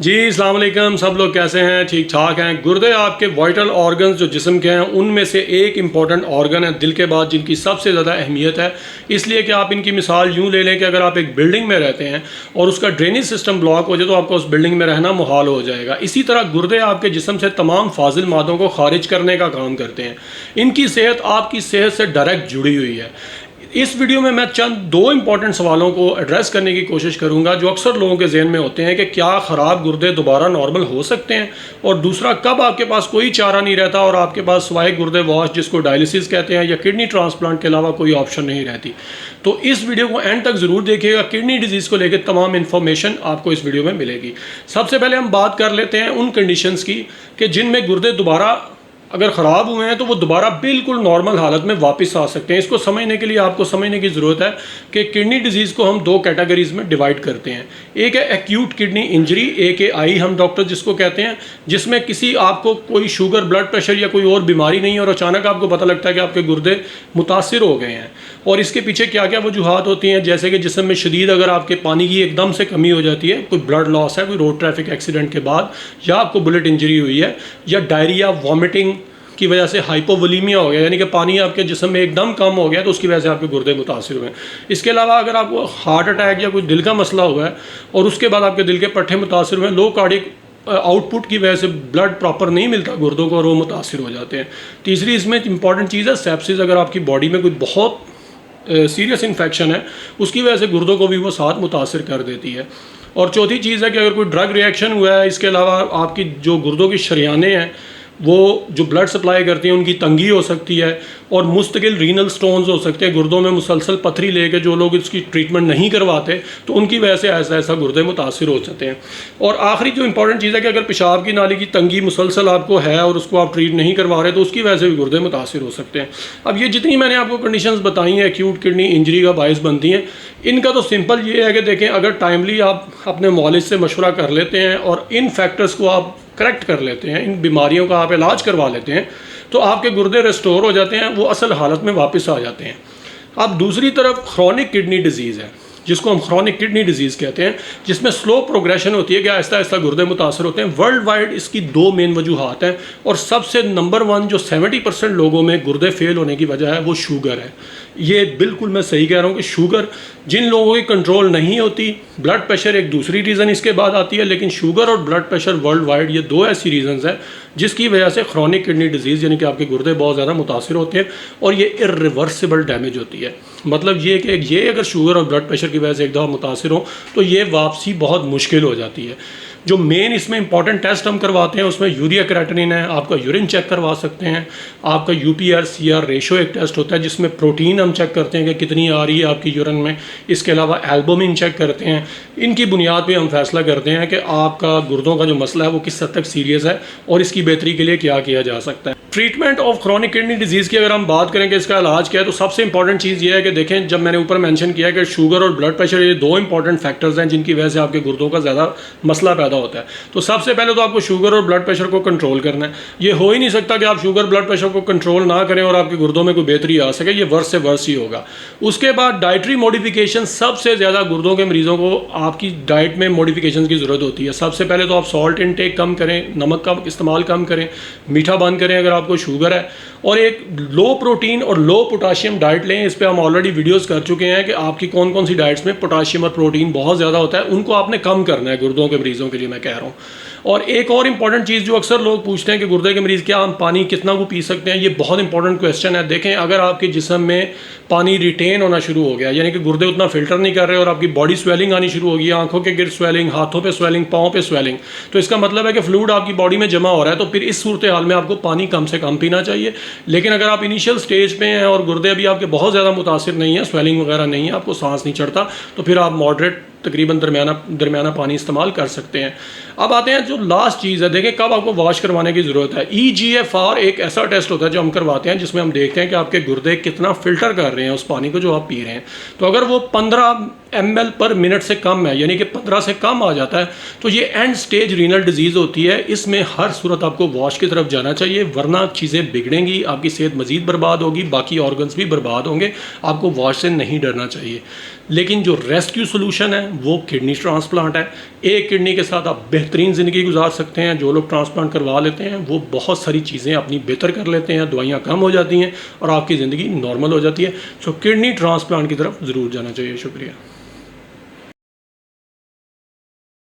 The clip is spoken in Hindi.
जी अस्सलाम वालेकुम। सब लोग कैसे हैं? ठीक ठाक हैं। गुर्दे आपके वाइटल ऑर्गन्स जो जिस्म के हैं उनमें से एक इम्पॉर्टेंट ऑर्गन है दिल के बाद, जिनकी सबसे ज़्यादा अहमियत है। इसलिए कि आप इनकी मिसाल यूँ ले लें कि अगर आप एक बिल्डिंग में रहते हैं और उसका ड्रेनेज सिस्टम ब्लॉक हो जाए तो आपको उस बिल्डिंग में रहना मुहाल हो जाएगा। इसी तरह गुर्दे आपके जिस्म से तमाम फाजिल मादों को खारिज करने का काम करते हैं। इनकी सेहत आपकी सेहत से डायरेक्ट जुड़ी हुई है। इस वीडियो में मैं चंद दो इंपॉर्टेंट सवालों को एड्रेस करने की कोशिश करूंगा जो अक्सर लोगों के जहन में होते हैं कि क्या ख़राब गुर्दे दोबारा नॉर्मल हो सकते हैं, और दूसरा कब आपके पास कोई चारा नहीं रहता और आपके पास सिवाय गुर्दे वॉश जिसको डायलिसिस कहते हैं या किडनी ट्रांसप्लांट के अलावा कोई ऑप्शन नहीं रहती। तो इस वीडियो को एंड तक ज़रूर देखिएगा। किडनी डिजीज़ को लेकर तमाम इन्फॉर्मेशन आपको इस वीडियो में मिलेगी। सबसे पहले हम बात कर लेते हैं उन कंडीशंस की कि जिनमें गुर्दे दोबारा अगर ख़राब हुए हैं तो वो दोबारा बिल्कुल नॉर्मल हालत में वापस आ सकते हैं। इसको समझने के लिए आपको समझने की ज़रूरत है कि किडनी डिजीज़ को हम दो कैटेगरीज में डिवाइड करते हैं। एक है एक्यूट किडनी इंजरी, AKI हम डॉक्टर जिसको कहते हैं, जिसमें किसी आपको कोई शुगर, ब्लड प्रेशर या कोई और बीमारी नहीं है और अचानक आपको पता लगता है कि आपके गुर्दे मुतासिर हो गए हैं। और इसके पीछे क्या क्या वजूहात होती हैं, जैसे कि जिस्म में शदीद अगर आपके पानी की एकदम से कमी हो जाती है, कोई ब्लड लॉस है, कोई रोड ट्रैफिक एक्सीडेंट के बाद, या आपको बुलेट इंजरी हुई है, या डायरिया वॉमिटिंग की वजह से हाइपोवोलीमिया हो गया, यानी कि पानी आपके जिस्म में एकदम कम हो गया तो उसकी वजह से आपके गुर्दे मुतासिर हुए हैं। इसके अलावा अगर आपको हार्ट अटैक या कोई दिल का मसला हुआ है और उसके बाद आपके दिल के पट्टे मुतासिर हुए हैं, लो कार्डिक आउटपुट की वजह से ब्लड प्रॉपर नहीं मिलता गुर्दों को और वो मुतासिर हो जाते हैं। तीसरी इसमें इंपॉर्टेंट चीज़ है सेप्सिस। अगर आपकी बॉडी में कोई बहुत सीरियस इन्फेक्शन है उसकी वजह से गुर्दों को भी वो साथ मुतासिर कर देती है। और चौथी चीज़ है कि अगर कोई ड्रग रिएक्शन हुआ है, इसके अलावा आपकी जो गुर्दों की शरियानें हैं वो जो ब्लड सप्लाई करती हैं उनकी तंगी हो सकती है, और मुस्तकिल रीनल स्टोन्स हो सकते हैं। गुर्दों में मुसलसल पथरी लेके जो लोग इसकी ट्रीटमेंट नहीं करवाते तो उनकी वजह से ऐसा गुर्दे मुतासिर हो सकते हैं। और आखिरी जो इंपॉर्टेंट चीज़ है कि अगर पेशाब की नाली की तंगी मुसलसल आपको है और उसको आप ट्रीट नहीं करवा रहे तो उसकी वजह से भी गुर्दे मुतासिर हो सकते हैं। अब ये जितनी मैंने आपको कंडीशंस बताई हैं एक्यूट किडनी इंजरी का बायस बनती हैं, इनका तो सिंपल ये है कि देखें, अगर टाइमली आप अपने मौलिज से मशवरा कर लेते हैं और इन फैक्टर्स को आप करेक्ट कर लेते हैं, इन बीमारियों का आप इलाज करवा लेते हैं, तो आपके गुर्दे रिस्टोर हो जाते हैं, वो असल हालत में वापस आ जाते हैं। अब दूसरी तरफ क्रॉनिक किडनी डिजीज़ है जिसको हम क्रॉनिक किडनी डिजीज़ कहते हैं, जिसमें स्लो प्रोग्रेशन होती है कि आहिस्ता आहिस्ता गुर्दे मुतासर होते हैं। वर्ल्ड वाइड इसकी दो मेन वजूहात हैं, और सबसे नंबर वन जो 70% लोगों में गुर्दे फेल होने की वजह है वो शुगर है। ये बिल्कुल मैं सही कह रहा हूँ कि शुगर जिन लोगों की कंट्रोल नहीं होती, ब्लड प्रेशर एक दूसरी रीज़न इसके बाद आती है, लेकिन शुगर और ब्लड प्रेशर वर्ल्ड वाइड ये दो ऐसी रीजंस हैं जिसकी वजह से क्रॉनिक किडनी डिजीज़ यानी कि आपके गुर्दे बहुत ज़्यादा मुतासिर होते हैं और ये इर्रिवर्सिबल डैमेज होती है। मतलब ये कि ये अगर शुगर और ब्लड प्रेशर की वजह से एक दफ़ा मुतासिर हो तो ये वापसी बहुत मुश्किल हो जाती है। जो मेन इसमें इंपॉर्टेंट टेस्ट हम करवाते हैं उसमें यूरिया क्रेटिनिन है, आपका यूरिन चेक करवा सकते हैं, आपका UPR-CR रेशो एक टेस्ट होता है जिसमें प्रोटीन हम चेक करते हैं कि कितनी आ रही है आपकी यूरिन में। इसके अलावा एल्बुमिन चेक करते हैं। इनकी बुनियाद पे हम फैसला करते हैं कि आपका गुर्दों का जो मसला है वो किस हद तक सीरियस है और इसकी बेहतरी के लिए क्या किया जा सकता है। Treatment of chronic kidney disease की अगर हम बात करें कि इसका इलाज क्या है, तो सबसे इंपॉर्टेंट चीज़ ये है कि देखें, जब मैंने ऊपर मेंशन किया है कि शुगर और ब्लड प्रेशर ये दो इंपॉर्टेंट फैक्टर्स हैं जिनकी वजह से आपके गुर्दों का ज़्यादा मसला पैदा होता है। तो सबसे पहले तो आपको शुगर और ब्लड प्रेशर को कंट्रोल करना है। ये हो ही नहीं सकता कि आप शुगर ब्लड प्रेशर को कंट्रोल ना करें और आपके गुर्दों में कोई बेहतरी आ सके, ये वर्स से वर्स ही होगा। उसके बाद डाइटरी मॉडिफिकेशन, सबसे ज़्यादा गुर्दों के मरीज़ों को आपकी डाइट में मॉडिफिकेशन की ज़रूरत होती है। सबसे पहले तो आप सॉल्ट इनटेक कम करें, नमक का इस्तेमाल कम करें, मीठा बंद करें अगर आपको शुगर है, और एक लो प्रोटीन और लो पोटाशियम डाइट लें। इस पर हम ऑलरेडी वीडियोस कर चुके हैं कि आपकी कौन कौन सी डाइट्स में पोटाशियम और प्रोटीन बहुत ज़्यादा होता है, उनको आपने कम करना है गुर्दों के मरीज़ों के लिए मैं कह रहा हूँ। और एक और इंपॉर्टेंट चीज़ जो अक्सर लोग पूछते हैं कि गुर्दे के मरीज़ क्या हम पानी कितना को पी सकते हैं, ये बहुत इंपॉर्टेंट क्वेश्चन है। देखें, अगर आपके जिस्म में पानी रिटेन होना शुरू हो गया, यानी कि गुर्दे उतना फिल्टर नहीं कर रहे और आपकी बॉडी स्वेलिंग आनी शुरू हो गई, आंखों के गिर्द स्वेलिंग, हाथों पे स्वेलिंग, पाँव पे स्वेलिंग, तो इसका मतलब है कि फ्लूइड आपकी बॉडी में जमा हो रहा है। तो फिर इस सूरत हाल में आपको पानी कम से कम पीना चाहिए। लेकिन अगर आप इनिशियल स्टेज पे हैं और गुर्दे अभी आपके बहुत ज़्यादा मुतासिर नहीं है, स्वेलिंग वगैरह नहीं है, आपको सांस नहीं चढ़ता, तो फिर आप मॉडरेट तकरीबन दरमियाना पानी इस्तेमाल कर सकते हैं। अब आते हैं जो लास्ट चीज़ है, देखें कब आपको वॉश करवाने की ज़रूरत है। EGFR एक ऐसा टेस्ट होता है जो हम करवाते हैं जिसमें हम देखते हैं कि आपके गुर्दे कितना फ़िल्टर कर रहे हैं उस पानी को जो आप पी रहे हैं। तो अगर वो 15 ml पर मिनट से कम है, यानी कि 15 से कम आ जाता है, तो ये एंड स्टेज रीनल डिजीज़ होती है। इसमें हर सूरत आपको वॉश की तरफ जाना चाहिए, वरना चीज़ें बिगड़ेंगी, आपकी सेहत मज़ीद बर्बाद होगी, बाकी ऑर्गन्स भी बर्बाद होंगे। आपको वॉश से नहीं डरना चाहिए। लेकिन जो रेस्क्यू सोल्यूशन है वो किडनी ट्रांसप्लांट है। एक किडनी के साथ आप बेहतरीन ज़िंदगी गुजार सकते हैं। जो लोग ट्रांसप्लांट करवा लेते हैं वो बहुत सारी चीज़ें अपनी बेहतर कर लेते हैं, दवाइयाँ कम हो जाती हैं और आपकी ज़िंदगी नॉर्मल हो जाती है। सो किडनी ट्रांसप्लांट की तरफ ज़रूर जाना चाहिए। शुक्रिया।